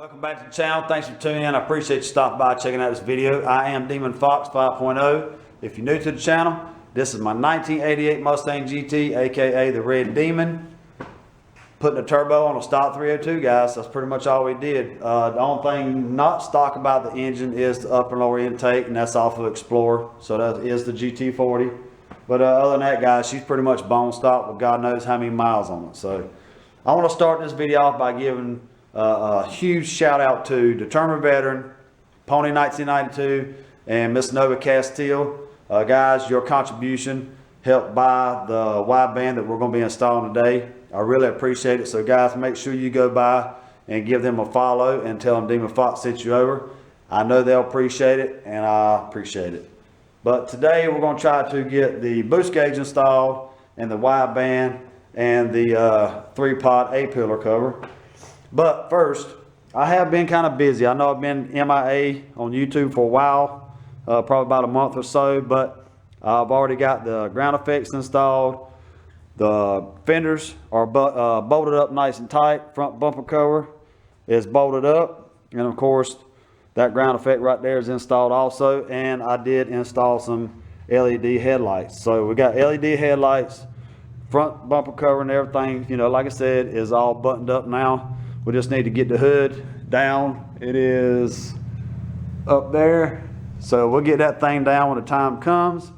Welcome back to the channel. Thanks for tuning in. I appreciate you stopping by checking out this video. I am Demon Fox 5.0. If you're new to the channel, this is my 1988 Mustang GT, aka the Red Demon. Putting a turbo on a stock 302, guys. That's pretty much all we did. The only thing not stock about the engine is the upper and lower intake, and that's off of Explorer. So that is the GT40. But other than that, guys, she's pretty much bone stock with God knows how many miles on it. So I want to start this video off by giving a huge shout out to Determined Veteran, Pony 1992, and Miss Nova Castile. Guys, your contribution helped buy the wideband that we're going to be installing today. I really appreciate it. So guys, make sure you go by and give them a follow and tell them Demon Fox sent you over. I know they'll appreciate it, and I appreciate it. But today we're going to try to get the boost gauge installed and the wideband and the 3-pot A-pillar cover. But first, I have been kind of busy. I know I've been MIA on YouTube for a while, probably about a month or so, but I've already got the ground effects installed. The fenders are bolted up nice and tight. Front bumper cover is bolted up. And of course, that ground effect right there is installed also. And I did install some LED headlights. So we got LED headlights, front bumper cover and everything, you know, like I said, is all buttoned up now. We just need to get the hood down. It is up there. So we'll get that thing down when the time comes.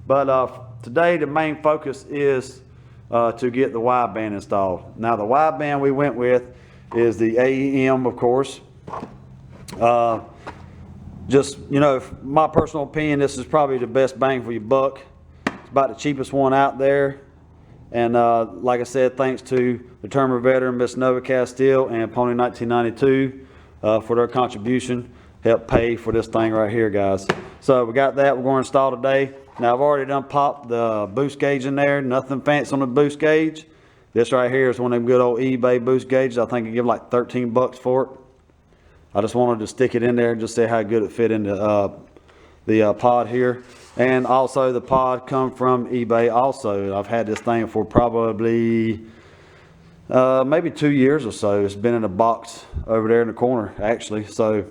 But today the main focus is to get the wideband installed. Now the wideband we went with is the Aem, of course. Just, you know, my personal opinion, this is probably the best bang for your buck. It's about the cheapest one out there. And like I said, thanks to Determined Veteran, Miss Nova Castile, and Pony 1992 for their contribution. Help pay for this thing right here, guys. So we got that we're going to install today. Now I've already done popped the boost gauge in there. Nothing fancy on the boost gauge. This right here is one of them good old eBay boost gauges. I think I give like 13 bucks for it. I just wanted to stick it in there and just see how good it fit into the pod here. And also the pod come from eBay also. I've had this thing for probably maybe 2 years or so. It's been in a box over there in the corner actually. So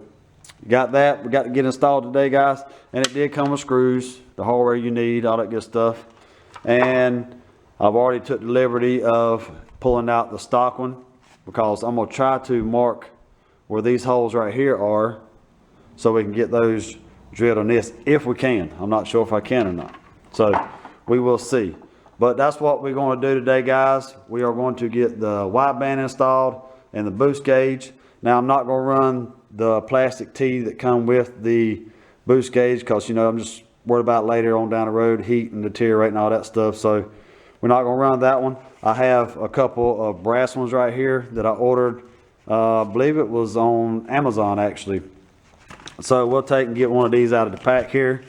got that. We got to get installed today, guys. And it did come with screws, the hardware you need, all that good stuff. And I've already took the liberty of pulling out the stock one because I'm going to try to mark where these holes right here are so we can get those drilled on this if we can. I'm not sure if I can or not. So we will see. But that's what we're going to do today, guys. We are going to get the wideband installed and the boost gauge. Now I'm not going to run the plastic tee that come with the boost gauge because, you know, I'm just worried about later on down the road heat and deteriorating all that stuff. So we're not going to run that one. I have a couple of brass ones right here that I ordered. I believe it was on Amazon actually. So we'll take and get one of these out of the pack here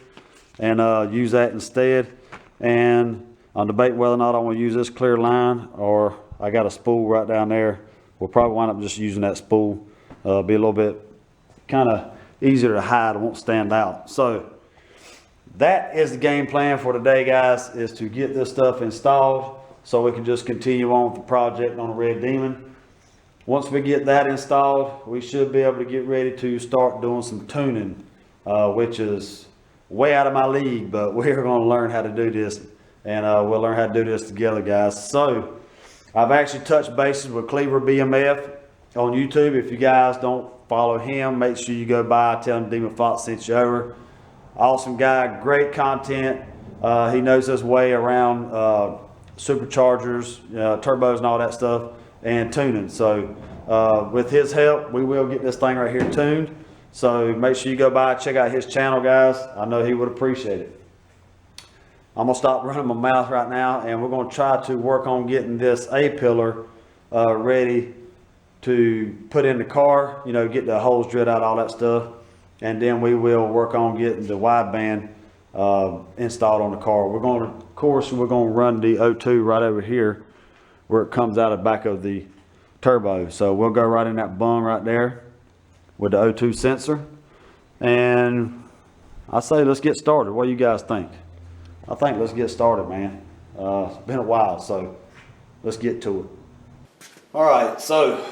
and use that instead. And I'm debating whether or not I want to use this clear line or I got a spool right down there. We'll probably wind up just using that spool. Be a little bit kind of easier to hide. It won't stand out. So that is the game plan for today, guys, is to get this stuff installed so we can just continue on with the project on the Red Demon. Once we get that installed, we should be able to get ready to start doing some tuning, which is way out of my league, but we're going to learn how to do this, and we'll learn how to do this together, guys. So I've actually touched bases with Cleaver BMF on YouTube. If you guys don't follow him, make sure you go by, tell him Demon Fox sent you over. Awesome guy, great content. He knows his way around superchargers, turbos and all that stuff, and tuning. So with his help, we will get this thing right here tuned. So make sure you go by, check out his channel, guys. I know he would appreciate it. I'm gonna stop running my mouth right now, and we're gonna try to work on getting this A-pillar ready to put in the car, you know, get the holes drilled out, all that stuff. And then we will work on getting the wideband installed on the car. We're going to, of course, we're going to run the O2 right over here where it comes out of the back of the turbo. So we'll go right in that bung right there with the O2 sensor. And I say let's get started. What do you guys think? I think let's get started, man. It's been a while, so let's get to it. All right, so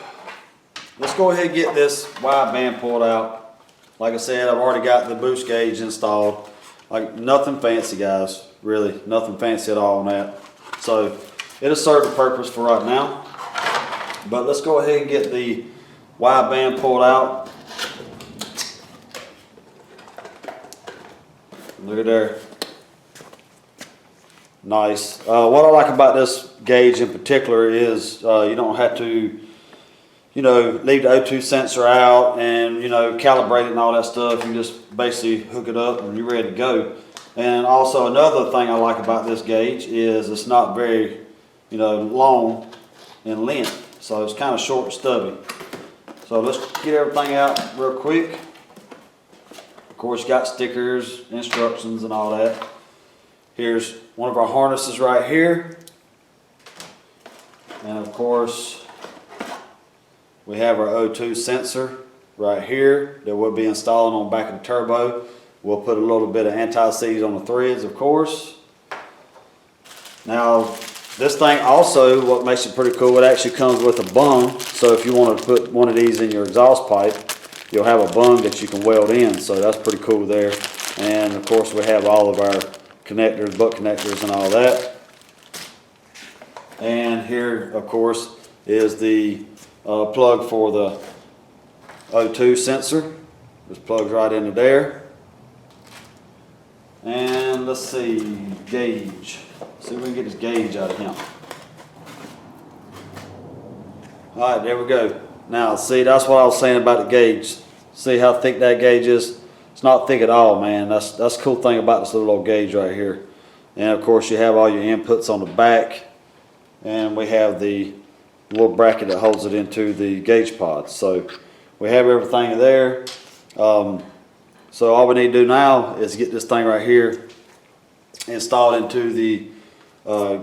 let's go ahead and get this wideband pulled out. Like I said, I've already got the boost gauge installed. Like nothing fancy, guys. Really, nothing fancy at all on that. So it'll serve the purpose for right now. But let's go ahead and get the wideband pulled out. Look at there. Nice. What I like about this gauge in particular is you don't have to, you know, leave the O2 sensor out and, you know, calibrate it and all that stuff. You just basically hook it up and you're ready to go. And also another thing I like about this gauge is it's not very, you know, long in length. So it's kind of short and stubby. So let's get everything out real quick. Of course, you got stickers, instructions and all that. Here's one of our harnesses right here. And of course, we have our O2 sensor right here that we'll be installing on the back of the turbo. We'll put a little bit of anti-seize on the threads, of course. Now, this thing also, what makes it pretty cool, it actually comes with a bung. So if you want to put one of these in your exhaust pipe, you'll have a bung that you can weld in. So that's pretty cool there. And of course, we have all of our connectors, butt connectors and all that. And here, of course, is the plug for the O2 sensor. Just plugs right into there. And let's see, gauge. See if we can get this gauge out of him. Alright, there we go. Now, see, that's what I was saying about the gauge. See how thick that gauge is? It's not thick at all, man. That's the cool thing about this little old gauge right here. And of course, you have all your inputs on the back. And we have the little bracket that holds it into the gauge pod. So we have everything there. So all we need to do now is get this thing right here installed into the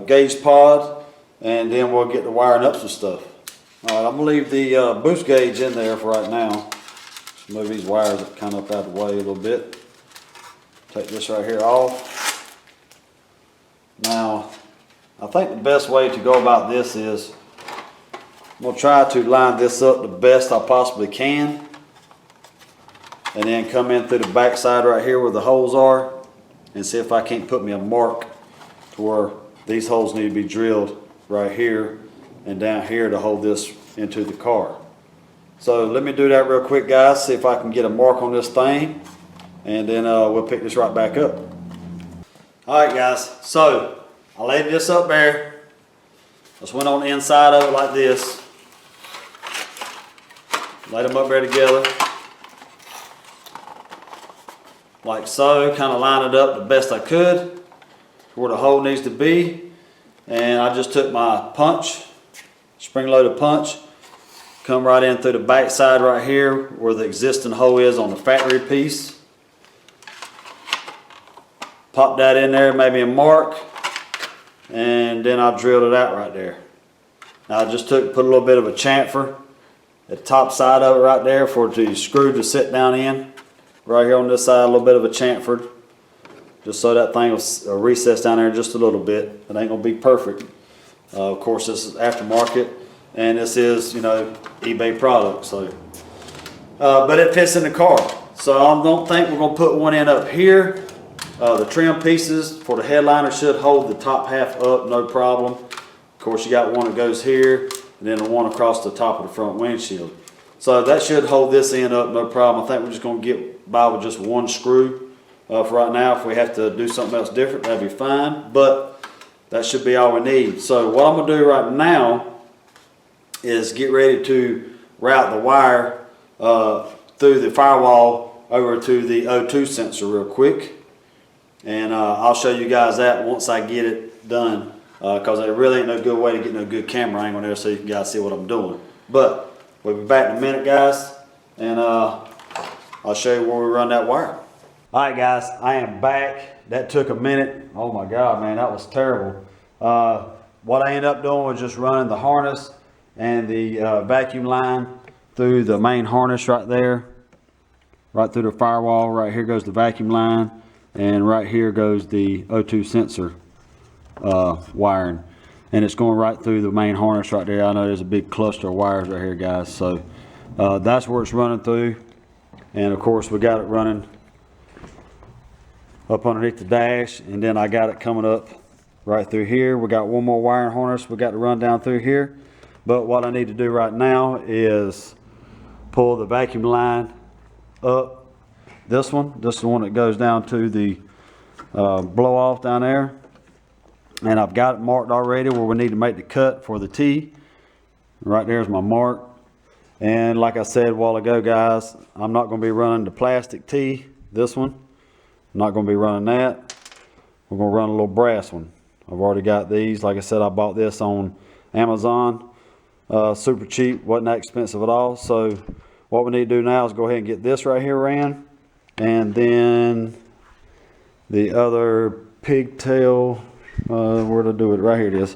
gauge pod, and then we'll get to wiring up some stuff. Alright, I'm going to leave the boost gauge in there for right now. Just move these wires kind of up out of the way a little bit. Take this right here off. Now, I think the best way to go about this is I'm going to try to line this up the best I possibly can. And then come in through the back side right here where the holes are and see if I can't put me a mark to where these holes need to be drilled right here and down here to hold this into the car. So let me do that real quick, guys, see if I can get a mark on this thing, and then we'll pick this right back up. Alright guys, so I laid this up there. Just went on the inside of it like this. Laid them up there together. Like so, kind of line it up the best I could where the hole needs to be. And I just took my punch, spring-loaded punch, come right in through the back side right here where the existing hole is on the factory piece. Pop that in there, maybe a mark, and then I drilled it out right there. Now I just put a little bit of a chamfer at the top side of it right there for the screw to sit down in. Right here on this side, a little bit of a chamfer, just so that thing will recess down there just a little bit. It ain't gonna be perfect. Of course, this is aftermarket, and this is, you know, eBay product. So, but it fits in the car. So I don't think we're gonna put one in up here. The trim pieces for the headliner should hold the top half up, no problem. Of course, you got one that goes here, and then the one across the top of the front windshield. So that should hold this end up, no problem. I think we're just going to get by with just one screw for right now. If we have to do something else different, that'd be fine. But that should be all we need. So what I'm going to do right now is get ready to route the wire through the firewall over to the O2 sensor real quick. And I'll show you guys that once I get it done. Because there really ain't no good way to get no good camera angle there so you guys see what I'm doing. But we'll be back in a minute, guys, and I'll show you where we run that wire. Alright guys, I am back. That took a minute. Oh my god, man, that was terrible. What I ended up doing was just running the harness and the vacuum line through the main harness right there, right through the firewall. Right here goes the vacuum line, and right here goes the O2 sensor wiring. And it's going right through the main harness right there. I know there's a big cluster of wires right here, guys. So That's where it's running through. And of course we got it running up underneath the dash, and then I got it coming up right through here. We got one more wiring harness we got to run down through here. But what I need to do right now is pull the vacuum line up. This is the one that goes down to the blow off down there. And I've got it marked already where we need to make the cut for the T. Right there's my mark. And like I said a while ago, guys, I'm not going to be running the plastic T, this one. I'm not going to be running that. We're going to run a little brass one. I've already got these. Like I said, I bought this on Amazon. Super cheap, wasn't that expensive at all. So what we need to do now is go ahead and get this right here ran. And then the other pigtail, where to do it? Right here it is.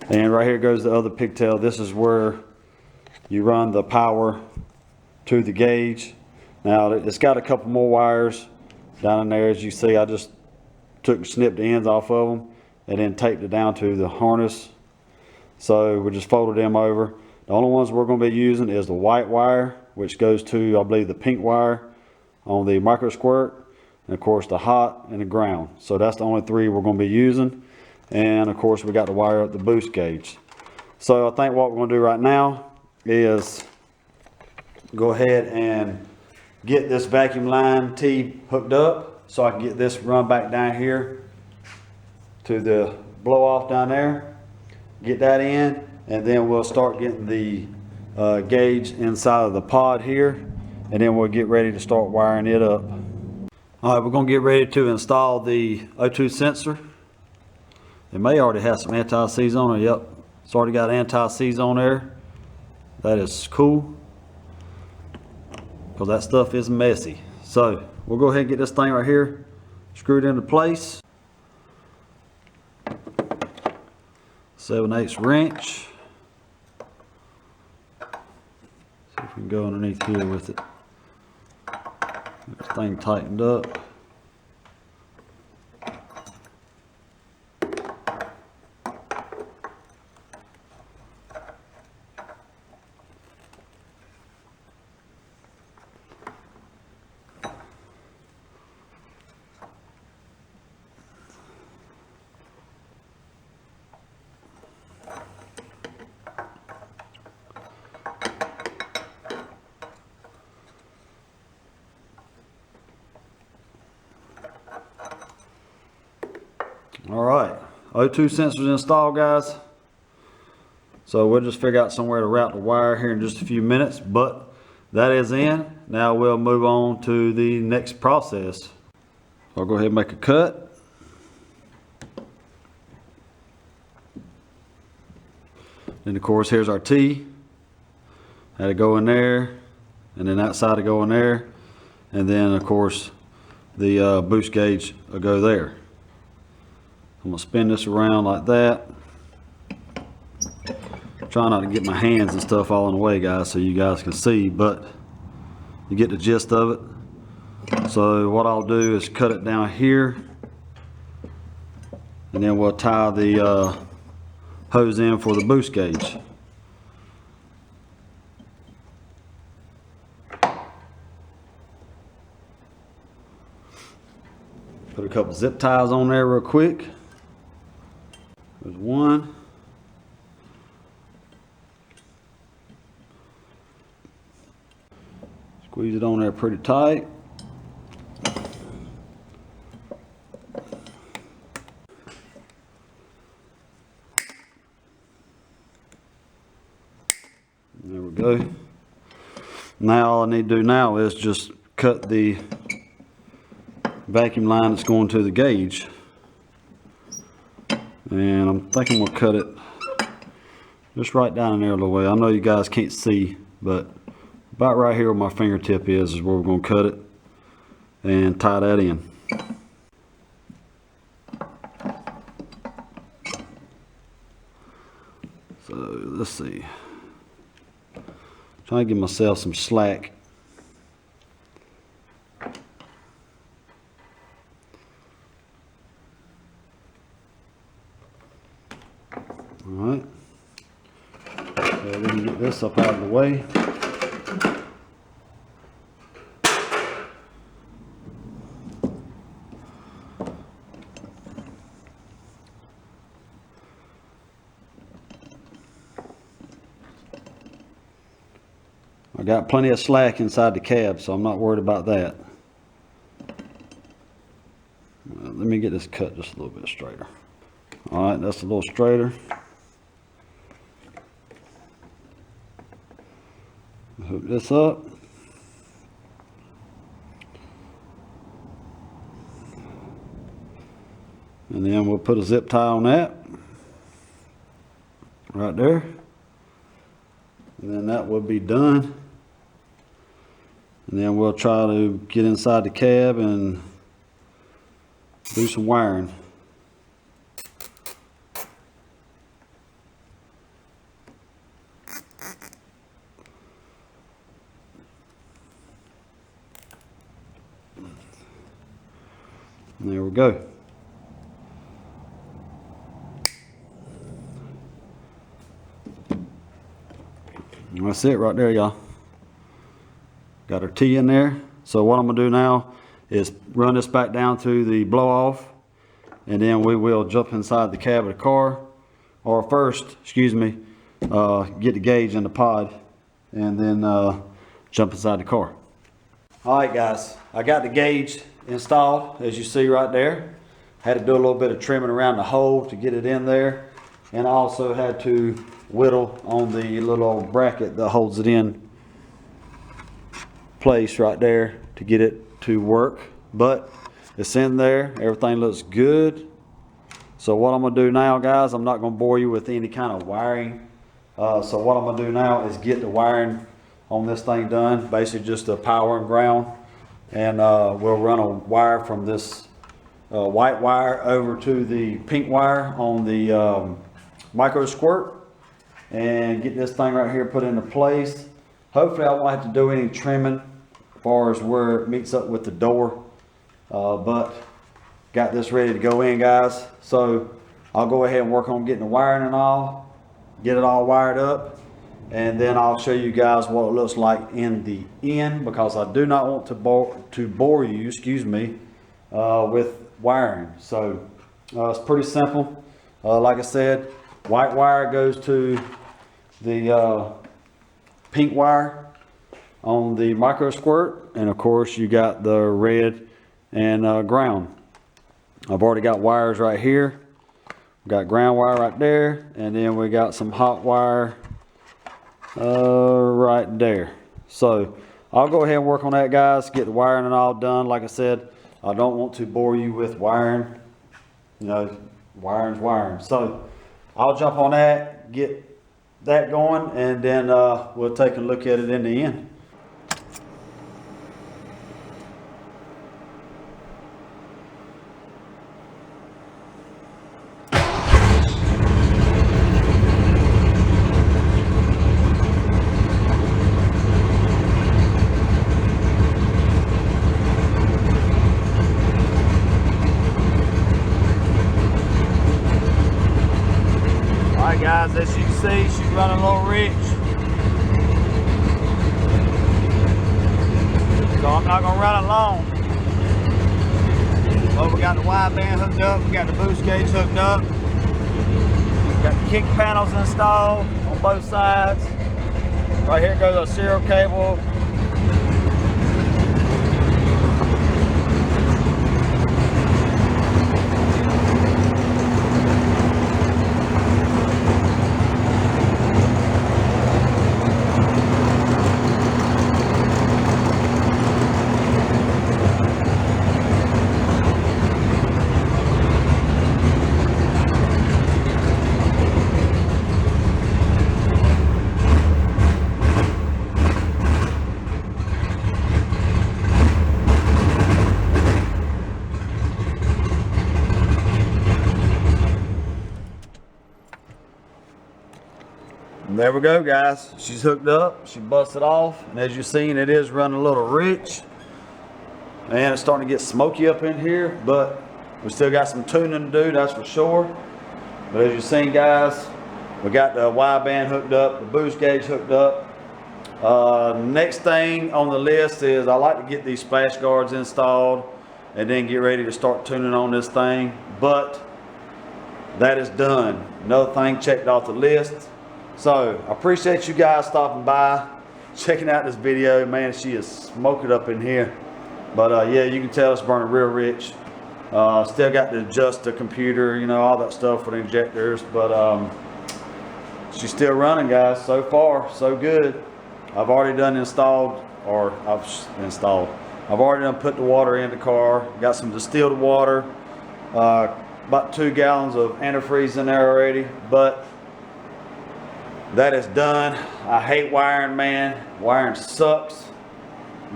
And right here goes the other pigtail. This is where you run the power to the gauge. Now it's got a couple more wires down in there. As you see, I just snipped the ends off of them and then taped it down to the harness. So we just folded them over. The only ones we're going to be using is the white wire, which goes to, I believe, the pink wire on the micro squirt, and of course the hot and the ground. So that's the only three we're going to be using. And of course we got to wire up the boost gauge. So I think what we're going to do right now is go ahead and get this vacuum line T hooked up so I can get this run back down here to the blow off down there, get that in, and then we'll start getting the gauge inside of the pod here, and then we'll get ready to start wiring it up. All right, we're going to get ready to install the O2 sensor. It may already have some anti-seize on it. Yep, it's already got anti-seize on there. That is cool, because that stuff is messy. So we'll go ahead and get this thing right here screwed into place. 7/8 wrench. See if we can go underneath here with it. Get this thing tightened up. All right, O2 sensors installed, guys. So we'll just figure out somewhere to route the wire here in just a few minutes, but that is in. Now we'll move on to the next process. So I'll go ahead and make a cut. Then of course here's our T. Had to go in there, and then that side to go in there, and then of course the boost gauge will go there. I'm going to spin this around like that. Try not to get my hands and stuff all in the way, guys, so you guys can see, but you get the gist of it. So what I'll do is cut it down here, and then we'll tie the hose in for the boost gauge. Put a couple zip ties on there real quick. There's one. Squeeze it on there pretty tight. There we go. Now all I need to do now is just cut the vacuum line that's going to the gauge. And I'm thinking we'll cut it just right down in there a little way. I know you guys can't see, but about right here where my fingertip is where we're going to cut it and tie that in. So let's see. Trying to give myself some slack. Alright, so we can get this up out of the way. got plenty of slack inside the cab, so I'm not worried about that. Let me get this cut just a little bit straighter. All right, that's a little straighter. Hook this up. And then we'll put a zip tie on that. Right there. And then that will be done. And then we'll try to get inside the cab and do some wiring. And there we go. And that's it right there, y'all. Got our T in there. So what I'm gonna do now is run this back down to the blow off, and then we will jump inside the cab of the car, or first, excuse me, get the gauge in the pod, and then jump inside the car. All right, guys, I got the gauge installed, as you see right there. Had to do a little bit of trimming around the hole to get it in there, and I also had to whittle on the little bracket that holds it in place right there to get it to work. But it's in there, everything looks good. So what I'm gonna do now, guys, I'm not gonna bore you with any kind of wiring. So what I'm gonna do now is get the wiring on this thing done, basically just the power and ground. And we'll run a wire from this white wire over to the pink wire on the micro squirt, and get this thing right here put into place. Hopefully I won't have to do any trimming as far as where it meets up with the door, but got this ready to go in, guys. So I'll go ahead and work on getting the wiring and all, get it all wired up, and then I'll show you guys what it looks like in the end, because I do not want to bore you, excuse me, with wiring. So it's pretty simple. Like I said, white wire goes to the pink wire on the micro squirt, and of course you got the red and ground. I've already got wires right here. We got ground wire right there, and then we got some hot wire right there. So I'll go ahead and work on that, guys, get the wiring and all done. Like I said, I don't want to bore you with wiring. You know, wiring's wiring. So I'll jump on that, get that going, and then we'll take a look at it in the end. Guys, as you can see, she's running a little rich, so I'm not gonna run it long. But we got the wideband hooked up, we got the boost gauge hooked up, we got the kick panels installed on both sides. Right here goes our serial cable. And there we go, guys. She's hooked up, she busted off, and as you've seen, it is running a little rich. And it's starting to get smoky up in here, but we still got some tuning to do, that's for sure. But as you've seen, guys, we got the wideband hooked up, the boost gauge hooked up. Next thing on the list is I like to get these splash guards installed and then get ready to start tuning on this thing. But that is done. Another thing checked off the list. So I appreciate you guys stopping by, checking out this video. Man, she is smoking up in here. But yeah, you can tell it's burning real rich. Still got to adjust the computer, you know, all that stuff with the injectors. But she's still running, guys. So far, so good. I've already done I've already done put the water in the car. Got some distilled water. About 2 gallons of antifreeze in there already. But that is done. I hate wiring, man. Wiring sucks.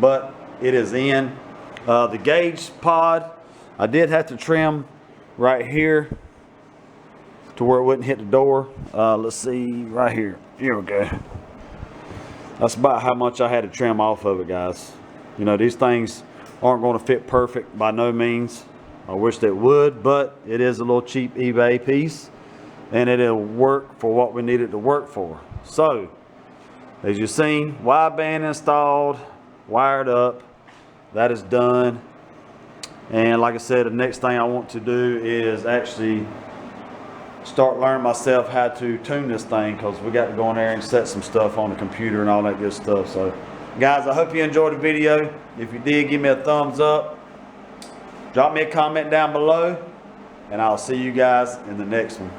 But it is in. The gauge pod, I did have to trim right here to where it wouldn't hit the door. Let's see, right here. Here we go. That's about how much I had to trim off of it, guys. You know, these things aren't going to fit perfect by no means. I wish they would, but it is a little cheap eBay piece, and it'll work for what we need it to work for. So, as you've seen, wideband installed, wired up. That is done. And like I said, the next thing I want to do is actually start learning myself how to tune this thing, because we got to go in there and set some stuff on the computer and all that good stuff. So guys, I hope you enjoyed the video. If you did, give me a thumbs up, drop me a comment down below, and I'll see you guys in the next one.